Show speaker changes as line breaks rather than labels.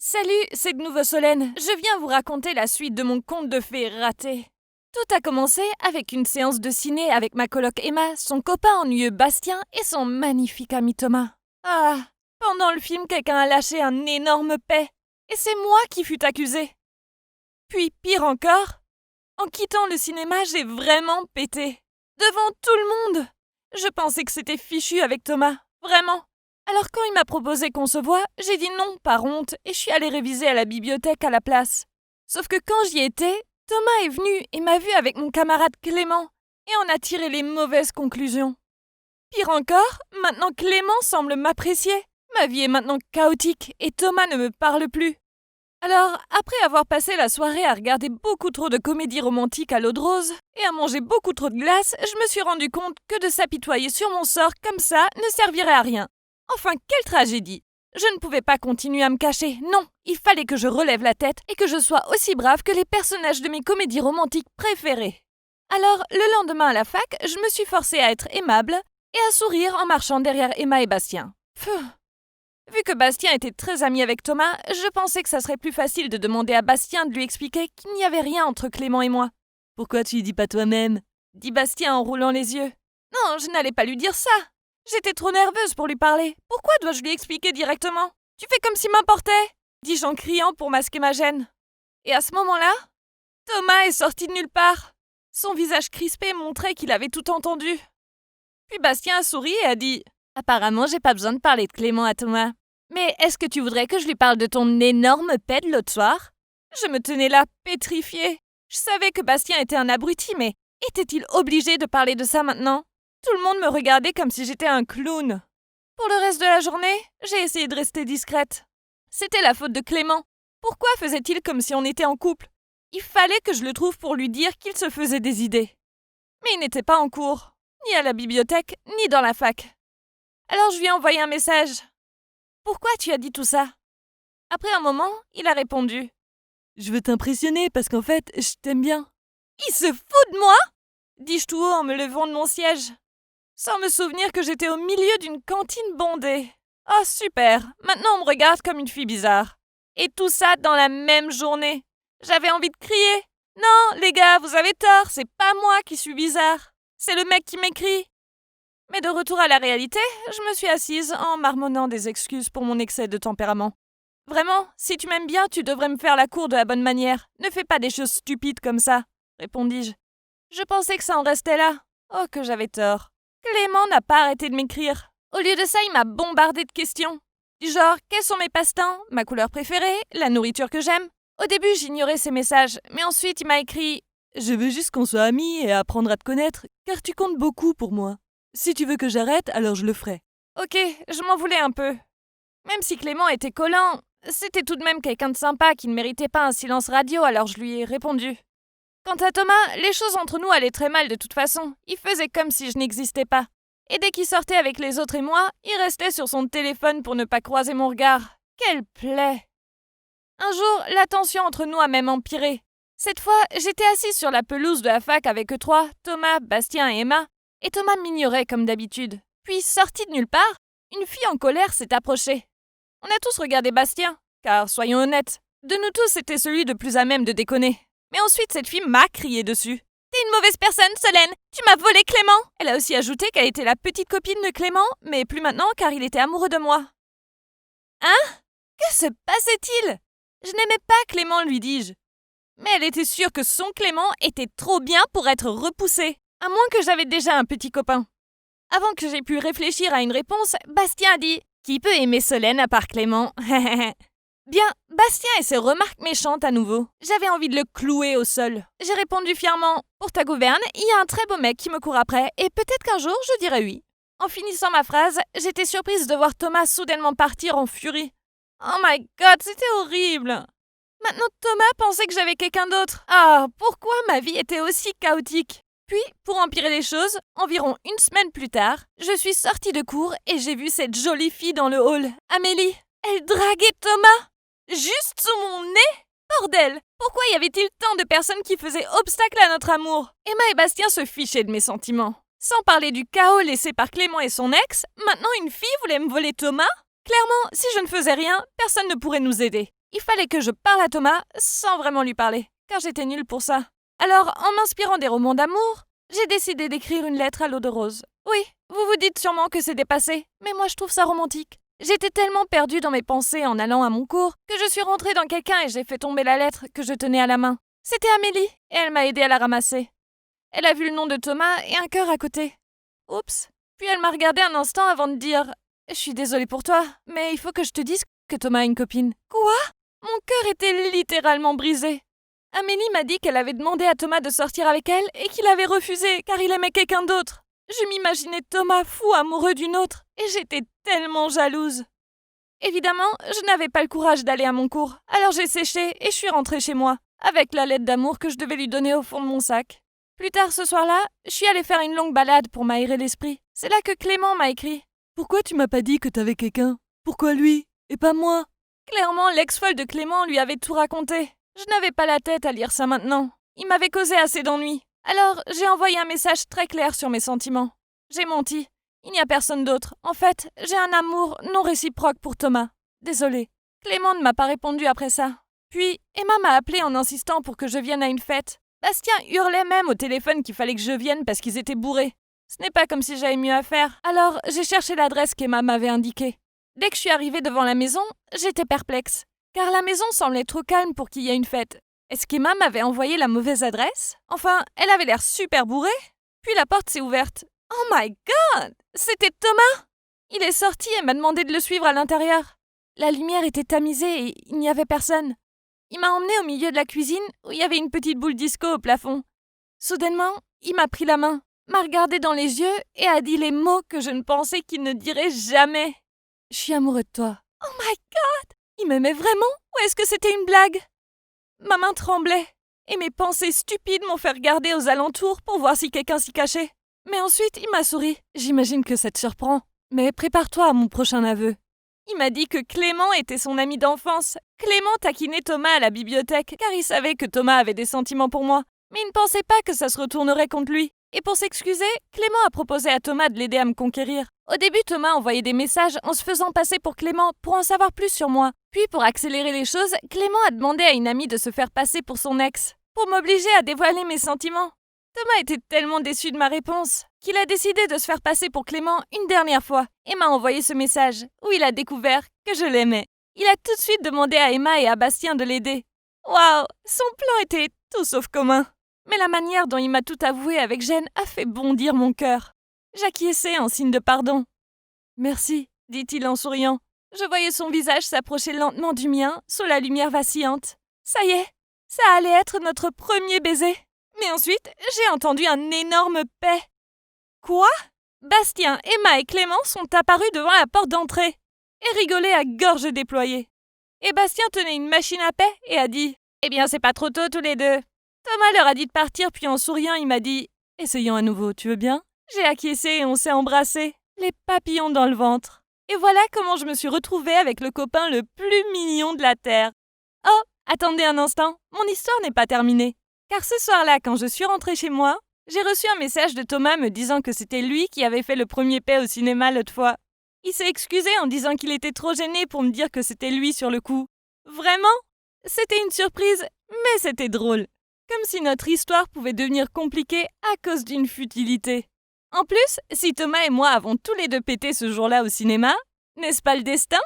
Salut, c'est de nouveau Solène. Je viens vous raconter la suite de mon conte de fées raté. Tout a commencé avec une séance de ciné avec ma coloc Emma, son copain ennuyeux Bastien et son magnifique ami Thomas. Ah, pendant le film, quelqu'un a lâché un énorme paix. Et c'est moi qui fut accusée. Puis, pire encore, en quittant le cinéma, j'ai vraiment pété. Devant tout le monde. Je pensais que c'était fichu avec Thomas, vraiment. Alors quand il m'a proposé qu'on se voie, j'ai dit non par honte et je suis allée réviser à la bibliothèque à la place. Sauf que quand j'y étais, Thomas est venu et m'a vu avec mon camarade Clément et on a tiré les mauvaises conclusions. Pire encore, maintenant Clément semble m'apprécier. Ma vie est maintenant chaotique et Thomas ne me parle plus. Alors, après avoir passé la soirée à regarder beaucoup trop de comédies romantiques à l'eau de rose et à manger beaucoup trop de glace, je me suis rendu compte que de s'apitoyer sur mon sort comme ça ne servirait à rien. Enfin, quelle tragédie! Je ne pouvais pas continuer à me cacher, non! Il fallait que je relève la tête et que je sois aussi brave que les personnages de mes comédies romantiques préférées. Alors, le lendemain à la fac, je me suis forcée à être aimable et à sourire en marchant derrière Emma et Bastien. Vu que Bastien était très ami avec Thomas, je pensais que ça serait plus facile de demander à Bastien de lui expliquer qu'il n'y avait rien entre Clément et moi. « Pourquoi tu lui dis pas toi-même » dit Bastien en roulant les yeux. Non, je n'allais pas lui dire ça. J'étais trop nerveuse pour lui parler. Pourquoi dois-je lui expliquer directement? Tu fais comme s'il m'importait, dis-je en criant pour masquer ma gêne. Et à ce moment-là, Thomas est sorti de nulle part. Son visage crispé montrait qu'il avait tout entendu. Puis Bastien a souri et a dit « Apparemment, j'ai pas besoin de parler de Clément à Thomas. Mais est-ce que tu voudrais que je lui parle de ton énorme paix de l'autre soir ?» Je me tenais là, pétrifiée. Je savais que Bastien était un abruti, mais était-il obligé de parler de ça maintenant? Tout le monde me regardait comme si j'étais un clown. Pour le reste de la journée, j'ai essayé de rester discrète. C'était la faute de Clément. Pourquoi faisait-il comme si on était en couple? Il fallait que je le trouve pour lui dire qu'il se faisait des idées. Mais il n'était pas en cours, ni à la bibliothèque, ni dans la fac. Alors je lui ai envoyé un message. « Pourquoi tu as dit tout ça ?» Après un moment, il a répondu. « Je veux t'impressionner parce qu'en fait, je t'aime bien. »« Il se fout de moi ?» dis-je tout haut en me levant de mon siège. Sans me souvenir que j'étais au milieu d'une cantine bondée. Oh super, maintenant on me regarde comme une fille bizarre. Et tout ça dans la même journée. J'avais envie de crier. Non, les gars, vous avez tort, c'est pas moi qui suis bizarre. C'est le mec qui m'écrit. Mais de retour à la réalité, je me suis assise en marmonnant des excuses pour mon excès de tempérament. Vraiment, si tu m'aimes bien, tu devrais me faire la cour de la bonne manière. Ne fais pas des choses stupides comme ça, répondis-je. Je pensais que ça en restait là. Oh, que j'avais tort. Clément n'a pas arrêté de m'écrire. Au lieu de ça, il m'a bombardé de questions. Du genre, quels sont mes passe-temps, ma couleur préférée, la nourriture que j'aime. Au début, j'ignorais ses messages, mais ensuite il m'a écrit « Je veux juste qu'on soit amis et apprendre à te connaître, car tu comptes beaucoup pour moi. Si tu veux que j'arrête, alors je le ferai. » Ok, je m'en voulais un peu. Même si Clément était collant, c'était tout de même quelqu'un de sympa qui ne méritait pas un silence radio, alors je lui ai répondu. Quant à Thomas, les choses entre nous allaient très mal de toute façon. Il faisait comme si je n'existais pas. Et dès qu'il sortait avec les autres et moi, il restait sur son téléphone pour ne pas croiser mon regard. Quelle plaie! Un jour, la tension entre nous a même empiré. Cette fois, j'étais assise sur la pelouse de la fac avec eux trois, Thomas, Bastien et Emma, et Thomas m'ignorait comme d'habitude. Puis, sorti de nulle part, une fille en colère s'est approchée. On a tous regardé Bastien, car, soyons honnêtes, de nous tous, c'était celui de plus à même de déconner. Mais ensuite, cette fille m'a crié dessus. « T'es une mauvaise personne, Solène! Tu m'as volé Clément !» Elle a aussi ajouté qu'elle était la petite copine de Clément, mais plus maintenant car il était amoureux de moi. Hein? Que se passait-il? Je n'aimais pas Clément, lui dis-je. Mais elle était sûre que son Clément était trop bien pour être repoussé, à moins que j'avais déjà un petit copain. Avant que j'aie pu réfléchir à une réponse, Bastien a dit « Qui peut aimer Solène à part Clément ?» Bien, Bastien et ses remarques méchantes à nouveau. J'avais envie de le clouer au sol. J'ai répondu fièrement « Pour ta gouverne, il y a un très beau mec qui me court après, et peut-être qu'un jour je dirai oui. » En finissant ma phrase, j'étais surprise de voir Thomas soudainement partir en furie. Oh my god, c'était horrible! Maintenant Thomas pensait que j'avais quelqu'un d'autre. Ah, pourquoi ma vie était aussi chaotique? Puis, pour empirer les choses, environ une semaine plus tard, je suis sortie de cours et j'ai vu cette jolie fille dans le hall, Amélie. Elle draguait Thomas! Juste sous mon nez? Bordel! Pourquoi y avait-il tant de personnes qui faisaient obstacle à notre amour? Emma et Bastien se fichaient de mes sentiments. Sans parler du chaos laissé par Clément et son ex, maintenant une fille voulait me voler Thomas? Clairement, si je ne faisais rien, personne ne pourrait nous aider. Il fallait que je parle à Thomas sans vraiment lui parler, car j'étais nulle pour ça. Alors, en m'inspirant des romans d'amour, j'ai décidé d'écrire une lettre à l'eau de rose. Oui, vous vous dites sûrement que c'est dépassé, mais moi je trouve ça romantique. J'étais tellement perdue dans mes pensées en allant à mon cours que je suis rentrée dans quelqu'un et j'ai fait tomber la lettre que je tenais à la main. C'était Amélie, et elle m'a aidée à la ramasser. Elle a vu le nom de Thomas et un cœur à côté. Oups. Puis elle m'a regardé un instant avant de dire « Je suis désolée pour toi, mais il faut que je te dise que Thomas a une copine. » Quoi? Mon cœur était littéralement brisé. Amélie m'a dit qu'elle avait demandé à Thomas de sortir avec elle et qu'il avait refusé car il aimait quelqu'un d'autre. Je m'imaginais Thomas fou amoureux d'une autre et j'étais tellement jalouse. Évidemment, je n'avais pas le courage d'aller à mon cours, alors j'ai séché et je suis rentrée chez moi, avec la lettre d'amour que je devais lui donner au fond de mon sac. Plus tard ce soir-là, je suis allée faire une longue balade pour m'aérer l'esprit. C'est là que Clément m'a écrit. « Pourquoi tu m'as pas dit que t'avais quelqu'un? Pourquoi lui et pas moi ?» Clairement, l'ex-folle de Clément lui avait tout raconté. Je n'avais pas la tête à lire ça maintenant. Il m'avait causé assez d'ennuis. Alors, j'ai envoyé un message très clair sur mes sentiments. J'ai menti. Il n'y a personne d'autre. En fait, j'ai un amour non réciproque pour Thomas. Désolée. Clément ne m'a pas répondu après ça. Puis, Emma m'a appelé en insistant pour que je vienne à une fête. Bastien hurlait même au téléphone qu'il fallait que je vienne parce qu'ils étaient bourrés. Ce n'est pas comme si j'avais mieux à faire. Alors, j'ai cherché l'adresse qu'Emma m'avait indiquée. Dès que je suis arrivée devant la maison, j'étais perplexe. Car la maison semblait trop calme pour qu'il y ait une fête. Est-ce qu'Emma m'avait envoyé la mauvaise adresse? Enfin, elle avait l'air super bourrée. Puis la porte s'est ouverte. Oh my God! C'était Thomas! Il est sorti et m'a demandé de le suivre à l'intérieur. La lumière était tamisée et il n'y avait personne. Il m'a emmenée au milieu de la cuisine où il y avait une petite boule disco au plafond. Soudainement, il m'a pris la main, m'a regardé dans les yeux et a dit les mots que je ne pensais qu'il ne dirait jamais. Je suis amoureux de toi. Oh my God! Il m'aimait vraiment ou est-ce que c'était une blague? Ma main tremblait et mes pensées stupides m'ont fait regarder aux alentours pour voir si quelqu'un s'y cachait. Mais ensuite, il m'a souri. J'imagine que ça te surprend. Mais prépare-toi à mon prochain aveu. Il m'a dit que Clément était son ami d'enfance. Clément taquinait Thomas à la bibliothèque car il savait que Thomas avait des sentiments pour moi. Mais il ne pensait pas que ça se retournerait contre lui. Et pour s'excuser, Clément a proposé à Thomas de l'aider à me conquérir. Au début, Thomas envoyait des messages en se faisant passer pour Clément pour en savoir plus sur moi. Puis, pour accélérer les choses, Clément a demandé à une amie de se faire passer pour son ex, pour m'obliger à dévoiler mes sentiments. Thomas était tellement déçu de ma réponse qu'il a décidé de se faire passer pour Clément une dernière fois et m'a envoyé ce message où il a découvert que je l'aimais. Il a tout de suite demandé à Emma et à Bastien de l'aider. Waouh, son plan était tout sauf commun. Mais la manière dont il m'a tout avoué avec gêne a fait bondir mon cœur. J'acquiesçai en signe de pardon. « Merci », dit-il en souriant. Je voyais son visage s'approcher lentement du mien sous la lumière vacillante. Ça y est, ça allait être notre premier baiser. Mais ensuite, j'ai entendu un énorme paix. Quoi? Bastien, Emma et Clément sont apparus devant la porte d'entrée et rigolaient à gorge déployée. Et Bastien tenait une machine à paix et a dit « Eh bien, c'est pas trop tôt tous les deux. » Thomas leur a dit de partir, puis en souriant, il m'a dit « Essayons à nouveau, tu veux bien ?» J'ai acquiescé et on s'est embrassés, les papillons dans le ventre. Et voilà comment je me suis retrouvée avec le copain le plus mignon de la Terre. Oh, attendez un instant, mon histoire n'est pas terminée. Car ce soir-là, quand je suis rentrée chez moi, j'ai reçu un message de Thomas me disant que c'était lui qui avait fait le premier paix au cinéma l'autre fois. Il s'est excusé en disant qu'il était trop gêné pour me dire que c'était lui sur le coup. Vraiment? C'était une surprise, mais c'était drôle. Comme si notre histoire pouvait devenir compliquée à cause d'une futilité. En plus, si Thomas et moi avons tous les deux pété ce jour-là au cinéma, n'est-ce pas le destin?